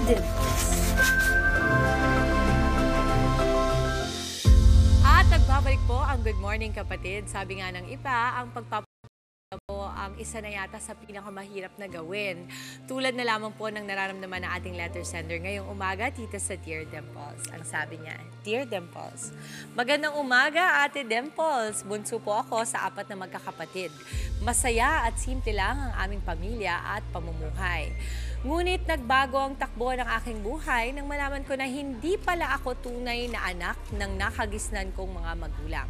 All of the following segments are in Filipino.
Dimples. At nagbabalik po ang Good Morning Kapatid. Sabi nga ng iba, ang ang isa na yata sa pinakamahirap na gawin. Tulad na lamang po ng nararamdaman ng ating letter sender ngayong umaga dito sa Dear Dimples. Ang sabi niya, Dear Dimples, magandang umaga Ate Dimples. Bunso po ako sa 4 na magkakapatid. Masaya at simple lang ang aming pamilya at pamumuhay. Ngunit nagbago ang takbo ng aking buhay nang malaman ko na hindi pala ako tunay na anak ng nakagisnan kong mga magulang.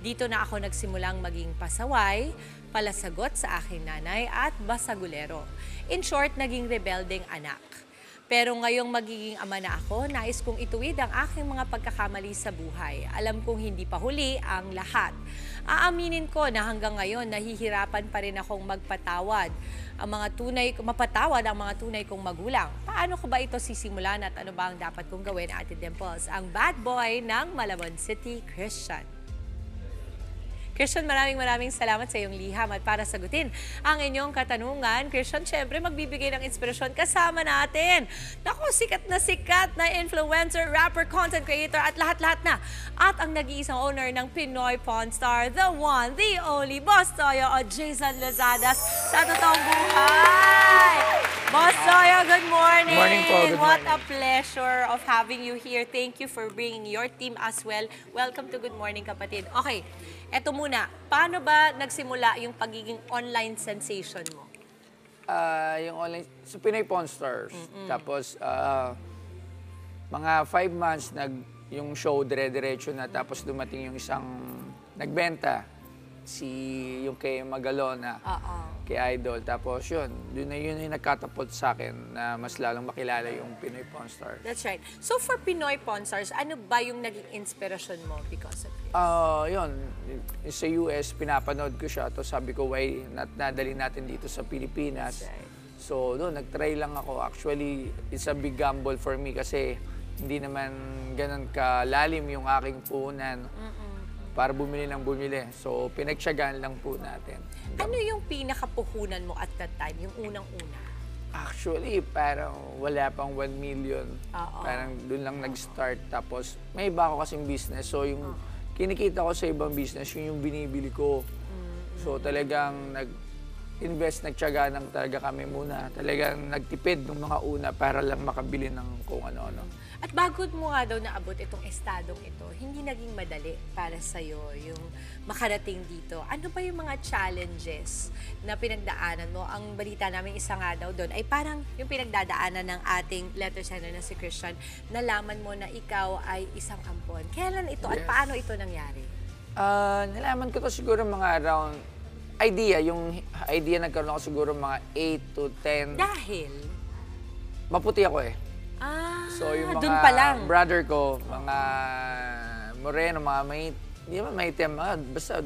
Dito na ako nagsimulang maging pasaway, palasagot sa aking nanay at basagulero. In short, naging rebeldeng anak. Pero ngayong magiging ama na ako, nais kong ituwid ang aking mga pagkakamali sa buhay. Alam kong hindi pa huli ang lahat. Aaminin ko na hanggang ngayon nahihirapan pa rin akong mapatawad ang mga tunay kong magulang. Paano ko ba ito sisimulan at ano ba ang dapat kong gawin, Ate Dimples? Ang bad boy ng Malabon City, Christian. Christian, maraming salamat sa iyong liham at para sagutin ang inyong katanungan. Christian, syempre magbibigay ng inspirasyon kasama natin. Naku, sikat na influencer, rapper, content creator at lahat-lahat na. At ang nag-iisang owner ng Pinoy Pawn Star, the one, the only, Boss Toyo o Jason Lozadas sa totoong buhay. Boss Toyo, good morning. Good morning po, good What morning. a pleasure of having you here. Thank you for bringing your team as well. Welcome to Good Morning Kapatid. Okay, eto muna, paano ba nagsimula yung pagiging online sensation mo? Yung online, sa Pinoy Pawn Stars. Tapos, mga 5 months, yung show dire-diretso na. Tapos dumating yung isang nagbenta, yung kay Magalona, kay Idol. Tapos yun yung nagkatapot sa akin na mas lalong makilala yung Pinoy Pawn Stars. That's right. So for Pinoy Pawn Stars, ano ba yung naging inspirasyon mo because of this? Yun, sa US, pinapanood ko siya. Tapos sabi ko, why nadali natin dito sa Pilipinas? Right. So, doon, nag-try lang ako. Actually, it's a big gamble for me kasi hindi naman ganun kalalim yung aking puhunan para bumili ng bumili. So, pinagtiyagaan lang po natin. Ano yung pinakapuhunan mo at that time, yung unang-una? Actually, parang wala pang 1 million. Parang doon lang nag-start. Tapos, may iba ako kasing business. So, yung kinikita ko sa ibang business, yun yung binibili ko. So, talagang nag-invest, nagtiyaga lang talaga kami muna. Talagang nagtipid ng mga una para lang makabili ng kung ano-ano. At bago mo nga daw naabot itong estadong ito, hindi naging madali para sa'yo yung makarating dito. Ano ba yung mga challenges na pinagdaanan mo? Ang balita namin isa nga daw doon ay parang yung pinagdadaanan ng ating letter sender na si Christian, nalaman mo na ikaw ay isang ampon. Kailan ito at paano ito nangyari? Nalaman ko to siguro mga around yung idea nagkaroon ako siguro mga 8 to 10. Dahil? Maputi ako eh. So yung dun pa lang. brother ko, mga moreno, mga hindi naman maitim, basta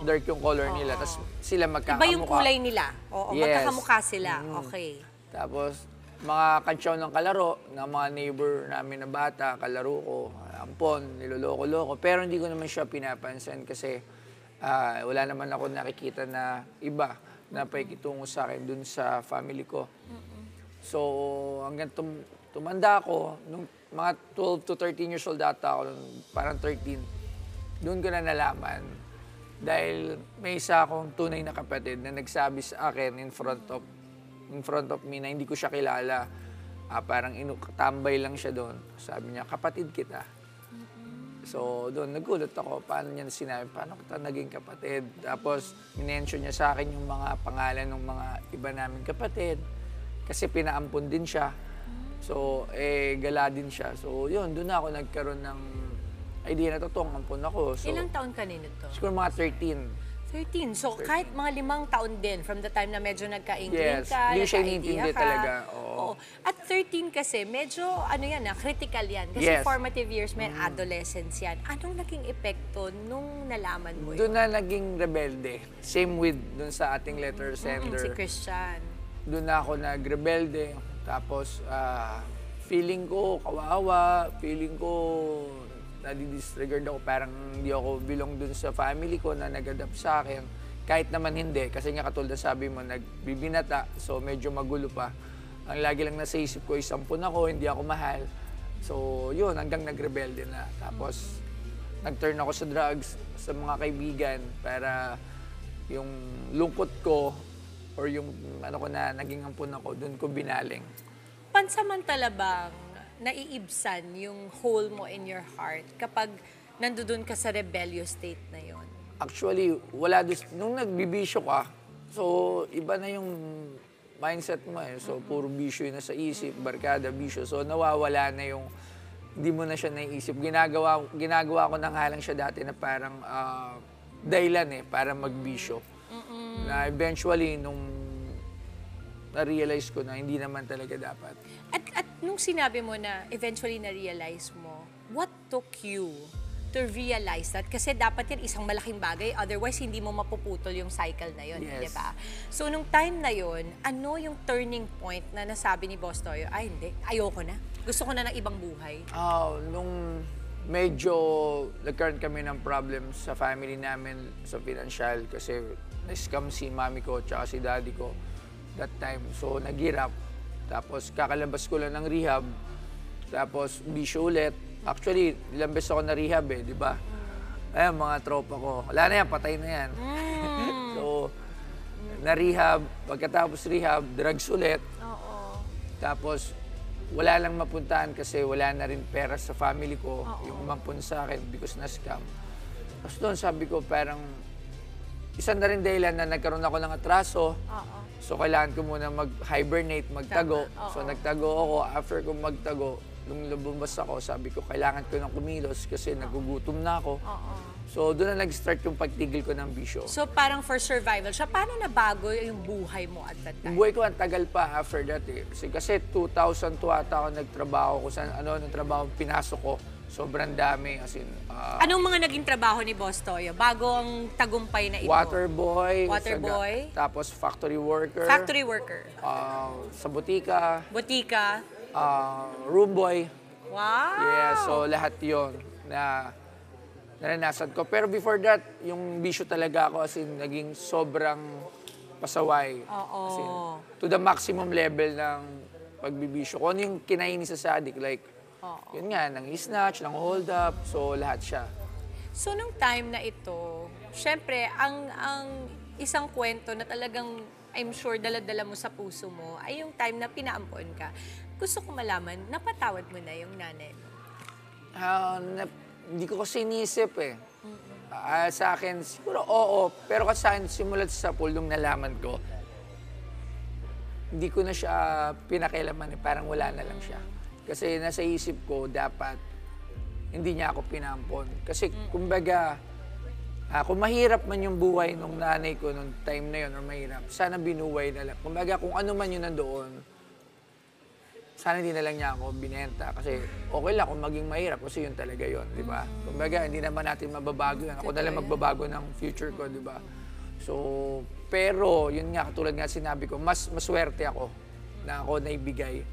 dark yung color nila. Tapos sila magkakamukha. Iba yung kulay nila. Oo, yes. magkakamukha sila. Okay. Tapos mga kansyaw ng kalaro, ng mga neighbor namin na bata, kalaro ko, ampon, niloloko-loko. Pero hindi ko naman siya pinapansin kasi wala naman ako nakikita na iba na paikitungo sa akin dun sa family ko. So hanggang tumanda ako, nung mga 12 to 13 years old ata ako, parang 13, doon ko na nalaman. Dahil may isa akong tunay na kapatid na nagsabi sa akin in front of me na hindi ko siya kilala. Parang tambay lang siya doon. Sabi niya, kapatid kita. So doon, nagulat ako. Paano niya sinabi, paano kita naging kapatid? Tapos, minention niya sa akin yung mga pangalan ng mga iba namin kapatid. Kasi pinaampon din siya. So, gala din siya. So, yun, doon ako nagkaroon ng idea na totoong ampon ako. So, ilang taon ka nito? siguro mga 13. 13. So, kahit mga 5 taon din from the time na medyo nagka-inkling Yes, ka, hindi siya nagka-idea inintindi ka. talaga. Oo. At 13 kasi, medyo, critical yan. Kasi Yes. formative years, adolescence yan. Anong naging epekto nung nalaman mo Doon yun? na naging rebelde. Same with doon sa ating letter sender. Si Christian. Doon na ako nagrebelde. Tapos, feeling ko kawawa, feeling ko nadi-disregard ako, parang hindi ako belong dun sa family ko na nag-adapt sa akin. Kahit naman hindi, kasi nga katulad sabi mo, nagbibinata, so medyo magulo pa. Ang lagi lang nasa isip ko, isampun ako, hindi ako mahal. So, yun, hanggang nagrebelde na. Tapos, nag-turn ako sa drugs, sa mga kaibigan, para yung lungkot ko, or yung ano ko na, naging ampun ako, doon ko binaling. Pansamantala bang naiibsan yung hole mo in your heart kapag nandoon ka sa rebellious state na yon? Actually, wala nung nagbibisyo ka, so iba na yung mindset mo eh. So, puro bisyo yun na sa isip, barkada, bisyo. So, nawawala na yung, hindi mo na siya naiisip. Ginagawa ko na nga lang siya dati na parang dahilan eh, para magbisyo. Na eventually, nung na-realize ko na hindi naman talaga dapat. At nung sinabi mo na eventually na-realize mo, what took you to realize that? Kasi dapat yan isang malaking bagay, otherwise hindi mo mapuputol yung cycle na yun, Yes. di ba? So nung time na yun, ano yung turning point na nasabi ni Boss Toyo, ay hindi, ayoko na. Gusto ko na ng ibang buhay. Nung medyo nagkaroon kami ng problem sa family namin sa financial kasi na-scam si mami ko at si daddy ko that time. So, naghirap. Tapos, kakalabas ko lang ng rehab. Tapos, bisyo ulit. Actually, ilang beses ako na rehab eh, di ba? Ayan, mga tropa ko. Wala na yan, patay na yan. So, na-rehab. Pagkatapos rehab, drugs ulit. Oo. Tapos, wala lang mapuntahan kasi wala na rin pera sa family ko. Yung umampun sa akin because na-scam. Tapos doon, sabi ko, parang isa na rin dahilan na nagkaroon ako ng atraso. Oo. So, kailangan ko muna mag-hibernate, magtago. Tama, oo. So, nagtago ako. After ko magtago, nung lumabas ako, sabi ko, kailangan ko ng kumilos kasi nagugutom na ako. Oo. So, doon na nag-start yung pagtigil ko ng bisyo. So parang for survival siya, paano nabago yung buhay mo at that time? Yung buhay ko, ang tagal pa after that eh. Kasi 2002 ata ako nagtrabaho ko sa anong trabaho pinasok ko. Sobrang dami. As in, Anong mga naging trabaho ni Boss Toyo bago ang tagumpay na ito? waterboy. Waterboy. Tapos factory worker. Factory worker. Sa butika. Butika. Room boy. Wow! Yeah, so lahat yon na naranasan ko. Pero before that, yung bisyo talaga ako as in naging sobrang pasaway. Oo. As in, to the maximum level ng pagbibisyo. Kung ano yung kinainis sa addict, like, yun nga, nang snatch, nang hold up, so lahat siya. So nung time na ito, syempre, ang isang kwento na talagang I'm sure dala-dala mo sa puso mo ay yung time na pinaampon ka. Gusto ko malaman, napatawad mo na yung nanay mo? Hindi ko kasi iniisip eh. Sa akin, siguro oo, pero kasi sa akin, simulat sa pool, nung nalaman ko, hindi ko na siya pinakialaman eh, parang wala na lang siya. Kasi nasa isip ko, dapat hindi niya ako pinampon. Kasi kumbaga, kung mahirap man yung buhay nung nanay ko nung time na yun, or mahirap, sana binuhay na lang. Kumbaga, kung ano man yun nandoon, sana hindi na lang niya ako binenta. Kasi okay lang kung maging mahirap, kasi yun talaga yun, di ba? Kumbaga, hindi naman natin mababago yan. Ako na lang magbabago ng future ko, di ba? So, pero, yun nga, katulad nga sinabi ko, mas maswerte ako na ako naibigay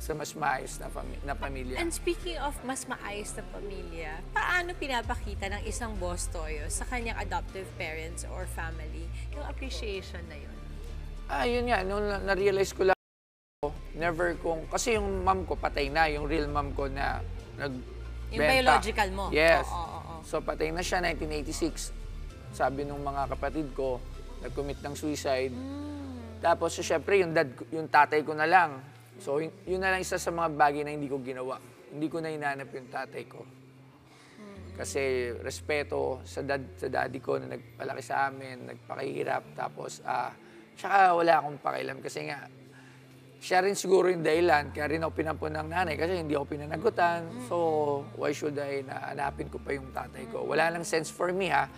sa mas maayos na pamilya. And speaking of mas maayos na pamilya, paano pinapakita ng isang Boss Toyo sa kanyang adoptive parents or family yung appreciation na yun? Yun nga, nung na-realize ko lang, never kong, kasi yung mom ko patay na, yung real mom ko na nagbenta. Yung biological mo? Yes. Oo. So patay na siya 1986. Sabi nung mga kapatid ko, nag-commit ng suicide. Tapos syempre yung tatay ko na lang. So, yun na lang isa sa mga bagay na hindi ko ginawa. Hindi ko na hinanap yung tatay ko. Kasi respeto sa daddy ko na nagpalaki sa amin, nagpakahirap. Tapos, tsaka wala akong pakialam kasi nga, siya rin siguro yung dahilan. Kaya rin ako pinampun ng nanay kasi hindi ako pinanagutan. So, why should I na hanapin ko pa yung tatay ko? Wala lang sense for me ha.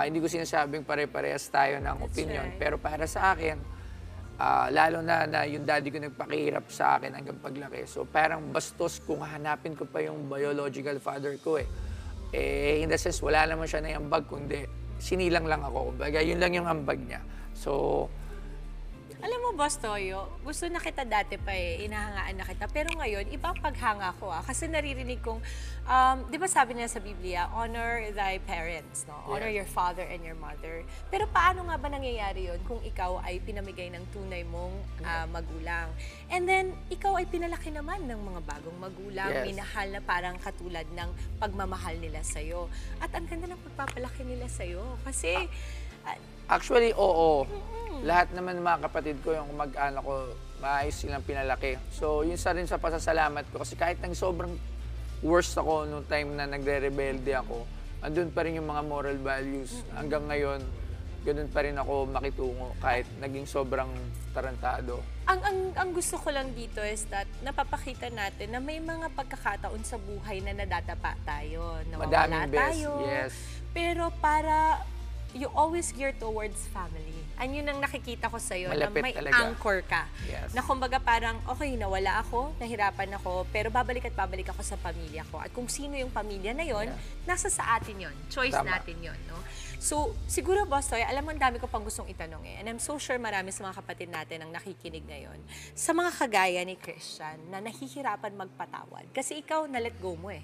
Hindi ko sinasabing pare-parehas tayo ng opinion. right. Pero para sa akin, lalo na yung daddy ko nagpakihirap sa akin hanggang paglaki. So parang bastos kung hanapin ko pa yung biological father ko eh. In the sense, wala naman siya na ambag, kundi sinilang lang ako. Kumbaga, yun lang yung ambag niya. So, Alam mo, Boss Toyo, gusto na kita dati pa eh, inahangaan na kita. Pero ngayon, iba ang paghanga ko Kasi naririnig kong, di ba sabi nila sa Biblia, honor thy parents, no? Honor your father and your mother. Pero paano nga ba nangyayari yon kung ikaw ay pinamigay ng tunay mong magulang? And then, ikaw ay pinalaki naman ng mga bagong magulang, minahal na parang katulad ng pagmamahal nila sa'yo. At ang ganda ng pagpapalaki nila sa'yo. Kasi, actually, oo. Lahat naman ng mga kapatid ko, yung mag-anak ko, maayos silang pinalaki. So, yun rin sa pasasalamat ko. Kasi kahit nang sobrang worst ako nung time na nagre-rebelde ako, andun pa rin yung mga moral values. Hanggang ngayon, ganun pa rin ako makitungo kahit naging sobrang tarantado. Ang gusto ko lang dito is that napapakita natin na may mga pagkakataon sa buhay na nadadapa tayo, nawawala tayo. Yes. Pero para you always gear towards family. Yun ang nakikita ko sa'yo, na may talaga. anchor ka. Yes. Na kumbaga parang, okay, nawala ako, nahirapan ako, pero babalik at babalik ako sa pamilya ko. At kung sino yung pamilya na yon, nasa sa atin yon. Choice natin yon, no? So, siguro, Boss Toy, alam mo, ang dami ko pang gustong itanong eh. And I'm so sure marami sa mga kapatid natin ang nakikinig ngayon. Sa mga kagaya ni Christian, na nahihirapan magpatawad. Kasi ikaw, na-let go mo eh.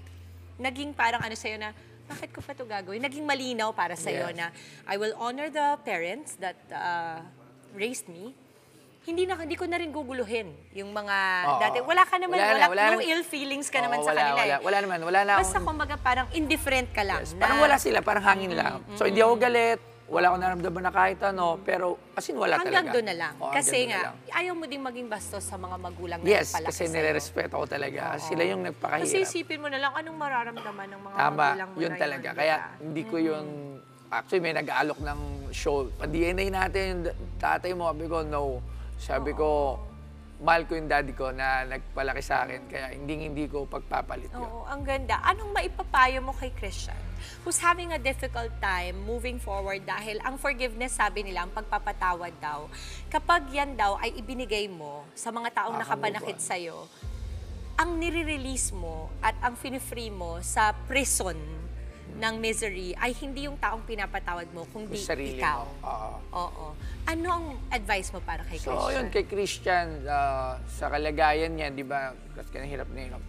Naging parang ano sa'yo na, bakit ko pa ito gagawin? Naging malinaw para sa'yo na I will honor the parents that raised me. Hindi ko na rin guguluhin yung mga dati. Wala ka naman, no ill feelings ka naman sa kanila. Wala naman. Basta kumbaga parang indifferent ka lang. Parang wala sila, parang hangin lang. So hindi ako galit. Wala akong naramdaman na kahit ano, pero as in wala hanggang talaga. Doon na lang. Kasi nga, ayaw mo ding maging bastos sa mga magulang na yes, nagpalaki kasi nire-respeto ko talaga. Sila yung nagpakahirap. Kasi isipin mo na lang, anong mararamdaman ng mga magulang mo yun na talaga. Kaya hindi ko yun, actually may nag-aalok ng show. Pa-DNA natin, tatay mo, sabi ko, no. Sabi ko, mahal ko yung daddy ko na nagpalaki sa akin, kaya hindi ko pagpapalit yun. Oo, ang ganda. Anong maipapayo mo kay Christian, who's having a difficult time moving forward dahil ang forgiveness, sabi nila, ang pagpapatawad daw, kapag yan daw ay ibinigay mo sa mga taong nakapanakit sa'yo, ang nire-release mo at ang fini-free mo sa prison ng misery ay hindi yung taong pinapatawad mo, kundi ikaw. Oo. Ano ang advice mo para kay Christian? So, yun, kay Christian, sa kalagayan niya, di ba, kasi hirap na hirap.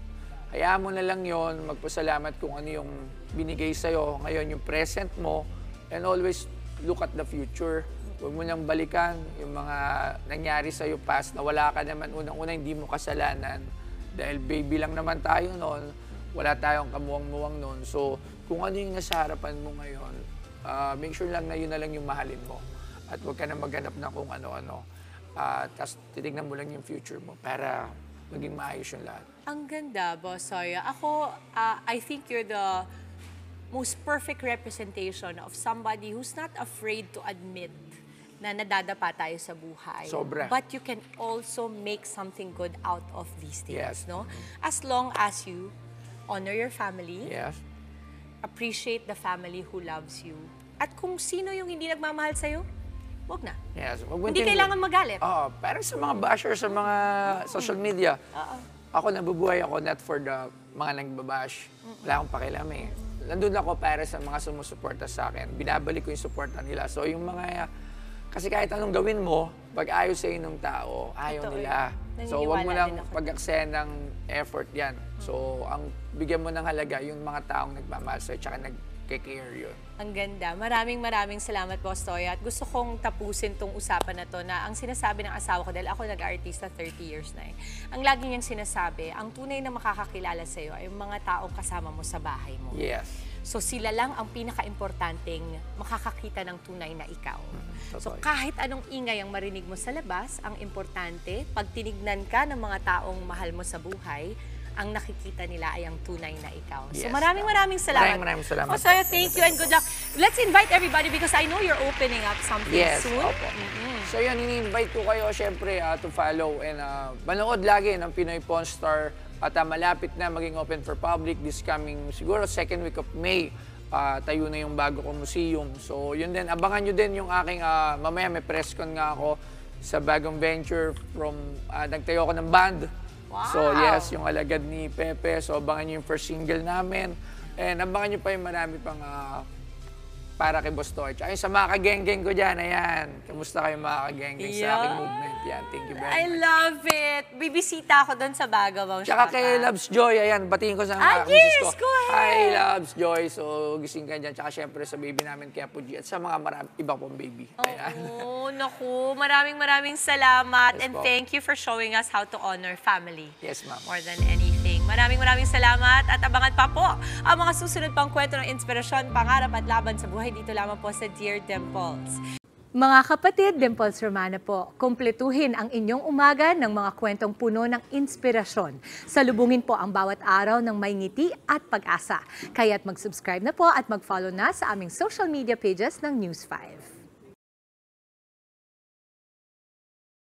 Hayaan mo na lang yun, magpasalamat kung ano yung binigay sa'yo. Ngayon, yung present mo, and always look at the future. Huwag mo nang balikan yung mga nangyari sa'yo past na wala ka naman. Unang-una, hindi mo kasalanan. Dahil baby lang naman tayo noon, wala tayong kamuwang-muwang noon. So, kung ano yung nasa harapan mo ngayon, make sure lang na yun na lang yung mahalin mo. At huwag ka na maghanap na kung ano-ano. Tapos titignan mo lang yung future mo para maging maayos yung lahat. Ang ganda, Boss Soya. Ako, I think you're the most perfect representation of somebody who's not afraid to admit na nadadapa tayo sa buhay. Sobra. But you can also make something good out of these things, Yes. no? As long as you honor your family, Yes. appreciate the family who loves you, at kung sino yung hindi nagmamahal sa'yo, wag na. Yes. Hindi kailangan magalit. Oo. Parang sa mga bashers sa mga social media. Ako, nabubuhay ako not for the mga nagbabash. Wala akong pakialam eh. Nandun ako para sa mga sumusuporta sa akin. Binabalik ko yung suporta nila. So yung mga, kasi kahit anong gawin mo, pag ayaw sa'yo ng tao, ayaw nila. So huwag mo lang pag-aksayan ng effort yan. So ang bigyan mo ng halaga yung mga taong nagmamahal sa'yo tsaka nag-care yun. Ang ganda. Maraming salamat, Boss Toya. At gusto kong tapusin tong usapan na to na ang sinasabi ng asawa ko, dahil ako nag-artista 30 years na eh. Ang lagi niyang sinasabi, ang tunay na makakakilala sa'yo ay yung mga taong kasama mo sa bahay mo. Yes. So sila lang ang pinaka-importanting makakakita ng tunay na ikaw. So Totoo. kahit anong ingay ang marinig mo sa labas, ang importante, pag tinignan ka ng mga taong mahal mo sa buhay, ang nakikita nila ay ang tunay na ikaw. So Yes. maraming salamat. Maraming salamat. Oh, so thank you and good luck. Let's invite everybody because I know you're opening up something soon. Opo. So yun, ini-invite ko kayo syempre to follow and manood lagi ng Pinoy Pawn Star at malapit na maging open for public this coming siguro second week of May. Tayo na yung bago kong museum. So yun din, abangan nyo din yung aking, mamaya may press con nga ako sa bagong venture from, nagtayo ako ng band. Wow. So yes, yung Alagad ni Pepe. So abangan nyo yung first single namin. And abangan nyo pa yung marami pang para kay Boss Torch. Ayun, sa mga kageng-geng ko dyan, ayan. Kamusta kayo mga kageng-geng sa aking movement? Yan, thank you very much. I love it. Bibisita ako doon sa Bagawang Tsaka kay Loves Joy, ayan, batiin ko sa mga yes, misis ko. go ahead. Hi, Loves Joy. So, gising ka dyan. Tsaka syempre sa baby namin, kaya Puji. At sa mga iba pong baby. Ayan. Oh, naku. Maraming salamat. Yes, And po. thank you for showing us how to honor family. Yes, ma'am. More than anything. Maraming salamat. At abangan pa po ang mga susunod pang kwento ng inspirasyon, pangarap at laban sa buhay dito lamang po sa Dear Dimples. Mga kapatid, Dimples Romana po, kumpletuhin ang inyong umaga ng mga kwentong puno ng inspirasyon. Salubungin po ang bawat araw ng may ngiti at pag-asa. Kaya't mag-subscribe na po at mag-follow na sa aming social media pages ng News 5.